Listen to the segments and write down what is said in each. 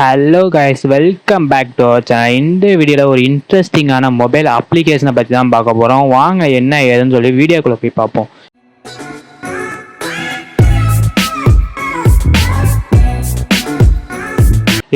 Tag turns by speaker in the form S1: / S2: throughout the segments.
S1: Hello guys, welcome back to our channel. இந்த வீடியோவில் ஒரு இன்ட்ரெஸ்டிங்கான மொபைல் அப்ளிகேஷனை பற்றி தான் பார்க்க போகிறோம். வாங்க என்ன ஏதுன்னு சொல்லி வீடியோக்குள்ளே போய் பார்ப்போம்.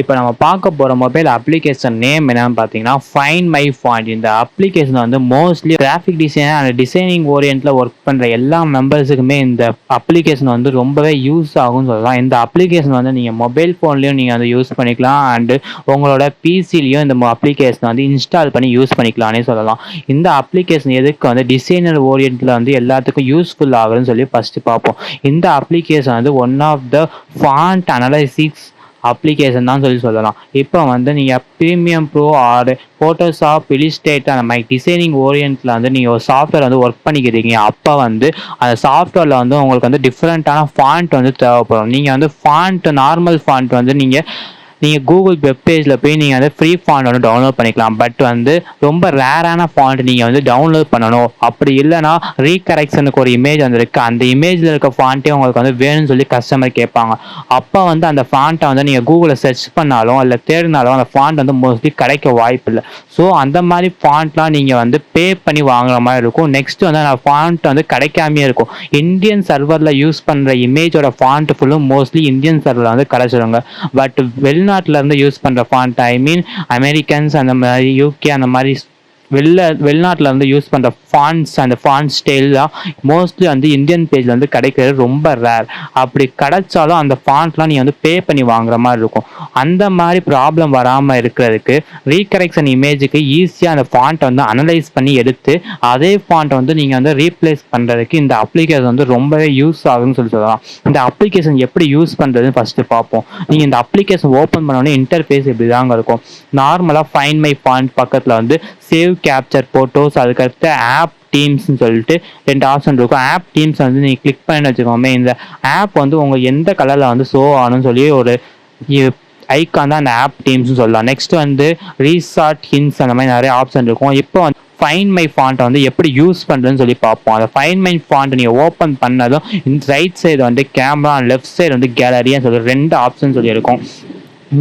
S1: இப்போ நம்ம பார்க்க போகிற மொபைல் அப்ளிகேஷன் நேம் என்னன்னு பார்த்தீங்கன்னா ஃபைண்ட் மை ஃபாண்ட். இந்த அப்ளிகேஷன் வந்து mostly graphic design and designing ஓரியன்ட்டில் ஒர்க் பண்ணுற எல்லா மெம்பர்ஸுக்குமே இந்த அப்ளிகேஷன் வந்து ரொம்பவே யூஸ் ஆகும்னு சொல்லலாம். இந்த அப்ளிகேஷன் வந்து நீங்கள் மொபைல் ஃபோன்லேயும் நீங்கள் வந்து யூஸ் பண்ணிக்கலாம் அண்டு உங்களோட பிசிலையும் இந்த அப்ளிகேஷன் வந்து இன்ஸ்டால் பண்ணி யூஸ் பண்ணிக்கலாம்னே சொல்லலாம். இந்த அப்ளிகேஷன் எதுக்கு வந்து டிசைனர் ஓரியன்ட்டில் வந்து எல்லாத்துக்கும் யூஸ்ஃபுல் ஆகுதுன்னு சொல்லி ஃபஸ்ட்டு பார்ப்போம். இந்த அப்ளிகேஷன் வந்து one of the font analysis application தான் சொல்லலாம். இப்போ வந்து நீங்கள் premium pro or Photoshop, Illustrator அந்த மாதிரி டிசைனிங் ஓரியன்ட்டில் வந்து நீங்கள் ஒரு சாஃப்ட்வேர் வந்து ஒர்க் பண்ணிக்கிறீங்க. அப்போ வந்து அந்த சாஃப்ட்வேரில் வந்து உங்களுக்கு வந்து டிஃப்ரெண்ட்டான ஃபாண்ட் வந்து தேவைப்படும். நீங்கள் வந்து ஃபாண்ட் நார்மல் ஃபாண்ட் வந்து நீங்கள் கூகுள் வெப்பேஜில் போய் நீங்கள் வந்து ஃப்ரீ ஃபாண்ட் வந்து டவுன்லோட் பண்ணிக்கலாம். பட் வந்து ரொம்ப ரேரான ஃபாண்ட் நீங்கள் வந்து டவுன்லோட் பண்ணணும். அப்படி இல்லைனா ரீகரெக்ஷனுக்கு ஒரு இமேஜ் வந்துருக்கு, அந்த இமேஜில் இருக்க ஃபாண்ட்டே உங்களுக்கு வந்து வேணும்னு சொல்லி கஸ்டமர் கேட்பாங்க. அப்போ வந்து அந்த ஃபாண்ட்டை வந்து நீங்கள் கூகுளில் சர்ச் பண்ணாலும் இல்லை தேடினாலும் அந்த ஃபாண்ட் வந்து மோஸ்ட்லி கிடைக்க வாய்ப்பு இல்லை. ஸோ அந்த மாதிரி ஃபாண்ட்லாம் நீங்கள் வந்து பே பண்ணி வாங்குற மாதிரி இருக்கும். நெக்ஸ்ட் வந்து அந்த ஃபாண்ட் வந்து கிடைக்காமே இருக்கும். இந்தியன் சர்வரில் யூஸ் பண்ணுற இமேஜோட ஃபாண்ட் ஃபுல்லும் மோஸ்ட்லி இந்தியன் சர்வரில் வந்து கிடைச்சிருங்க. பட் வெளிநாட்டில் இருந்து யூஸ் பண்ணுற ஃபாண்ட், ஐ மீன் அமெரிக்கன்ஸ் அந்த மாதிரி யூகே அந்த மாதிரி வெளிநாட்டில் வந்து யூஸ் பண்ணுற ஃபாண்ட்ஸ், அந்த ஃபாண்ட் ஸ்டைல் தான் மோஸ்ட்லி வந்து இந்தியன் பேஜில் வந்து கிடைக்கிறது ரொம்ப ரேர். அப்படி கிடைச்சாலும் அந்த ஃபாண்ட்லாம் நீங்கள் வந்து பே பண்ணி வாங்குற மாதிரி இருக்கும். அந்த மாதிரி ப்ராப்ளம் வராமல் இருக்கிறதுக்கு ரீகரெக்ஷன் இமேஜுக்கு ஈஸியாக அந்த ஃபாண்ட்டை வந்து அனலைஸ் பண்ணி எடுத்து அதே ஃபாண்ட்டை வந்து நீங்கள் வந்து ரீப்ளேஸ் பண்ணுறதுக்கு இந்த அப்ளிகேஷன் வந்து ரொம்பவே யூஸ் ஆகுதுன்னு சொல்லலாம். இந்த அப்ளிகேஷன் எப்படி யூஸ் பண்ணுறதுன்னு ஃபஸ்ட்டு பார்ப்போம். நீங்கள் இந்த அப்ளிகேஷன் ஓப்பன் பண்ணோன்னே இன்டர்ஃபேஸ் இப்படி தாங்க இருக்கும். நார்மலாக ஃபைண்ட் மை ஃபாண்ட் பக்கத்தில் வந்து சேவ் கேப்சர் ஃபோட்டோஸ், அதுக்கடுத்து ஆப் டீம்ஸ்ன்னு சொல்லிட்டு 2 ஆப்ஷன் இருக்கும். ஆப் டீம்ஸ் வந்து நீங்கள் கிளிக் பண்ணி வச்சுக்கோமே, இந்த ஆப் வந்து உங்களுக்கு எந்த கலரில் வந்து ஷோ ஆகணும்னு சொல்லி ஒரு ஐக்கான் தான் அந்த ஆப் டீம்ஸ்னு சொல்லலாம். நெக்ஸ்ட் வந்து ரீசார்ட் ஹின்ஸ் அந்த மாதிரி நிறைய ஆப்ஷன் இருக்கும். இப்போ வந்து ஃபைண்ட் மை ஃபாண்ட்டை வந்து எப்படி யூஸ் பண்ணுறதுன்னு சொல்லி பார்ப்போம். அந்த ஃபைண்ட் மை ஃபாண்ட் நீங்கள் ஓப்பன் பண்ணதும் இந்த ரைட் சைடு வந்து கேமரா, லெஃப்ட் சைடு வந்து கேலரின்னு சொல்லி 2 ஆப்ஷன் சொல்லி இருக்கும்.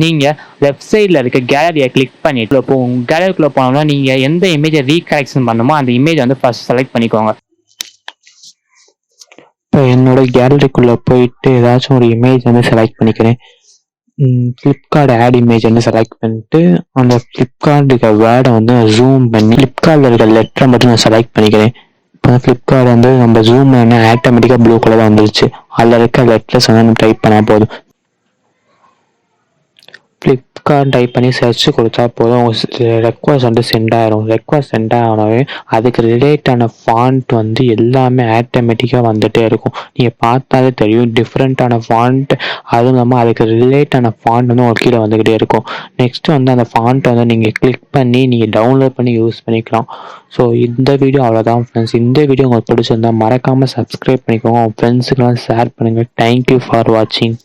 S1: நீங்கள் லெஃப்ட் சைடில் இருக்க கேலரியை கிளிக் பண்ணிட்டு இப்போ உங்கள் கேலரிக்குள்ளே போனோம்னா நீங்கள் எந்த இமேஜை ரீகரெக்ஷன் பண்ணணுமோ அந்த இமேஜை வந்து ஃபர்ஸ்ட் செலக்ட் பண்ணிக்கோங்க. இப்போ என்னோட கேலரிக்குள்ளே போயிட்டு ஏதாச்சும் ஒரு இமேஜ் வந்து செலக்ட் பண்ணிக்கிறேன். ஃப்ளிப்கார்ட் ஆட் இமேஜ் வந்து செலக்ட் பண்ணிட்டு அந்த ஃப்ளிப்கார்ட் இருக்க வேர்டை வந்து ஜூம் பண்ணி ஃப்ளிப்கார்ட்டில் இருக்க லெட்டரை மட்டும் நான் செலக்ட் பண்ணிக்கிறேன். இப்போ ஃப்ளிப்கார்ட் வந்து நம்ம ஜூம் பண்ண ஆட்டோமேட்டிக்காக ப்ளூ கலர் வந்துருச்சு. அதில் இருக்க லெட்டர்ஸ் வந்து நம்ம டைப் பண்ணால் போதும். ஃப்ளிப்கார்ட் டைப் பண்ணி சர்ச் கொடுத்தா போதும், ரெக்வஸ்ட் வந்து சென்ட் ஆகிரும். ரெக்வஸ்ட் சென்ட் ஆகவே அதுக்கு ரிலேட்டான ஃபாண்ட் வந்து எல்லாமே ஆட்டோமேட்டிக்காக வந்துகிட்டே இருக்கும். நீங்கள் பார்த்தாலே தெரியும் டிஃப்ரெண்ட்டான ஃபாண்ட், அதுவும் இல்லாமல் அதுக்கு ரிலேட்டான ஃபாண்ட் வந்து ஒரு கீழே வந்துக்கிட்டே இருக்கும். நெக்ஸ்ட்டு வந்து அந்த ஃபாண்ட்டை வந்து நீங்கள் கிளிக் பண்ணி நீங்கள் டவுன்லோட் பண்ணி யூஸ் பண்ணிக்கலாம். ஸோ இந்த வீடியோ அவ்வளோதான் ஃப்ரெண்ட்ஸ். இந்த வீடியோ உங்களுக்கு பிடிச்சிருந்தால் மறக்காமல் சப்ஸ்கிரைப் பண்ணிக்கோங்க, உங்கள் ஃப்ரெண்ட்ஸுக்கெல்லாம் ஷேர் பண்ணுங்கள். தேங்க்யூ ஃபார் வாட்சிங்.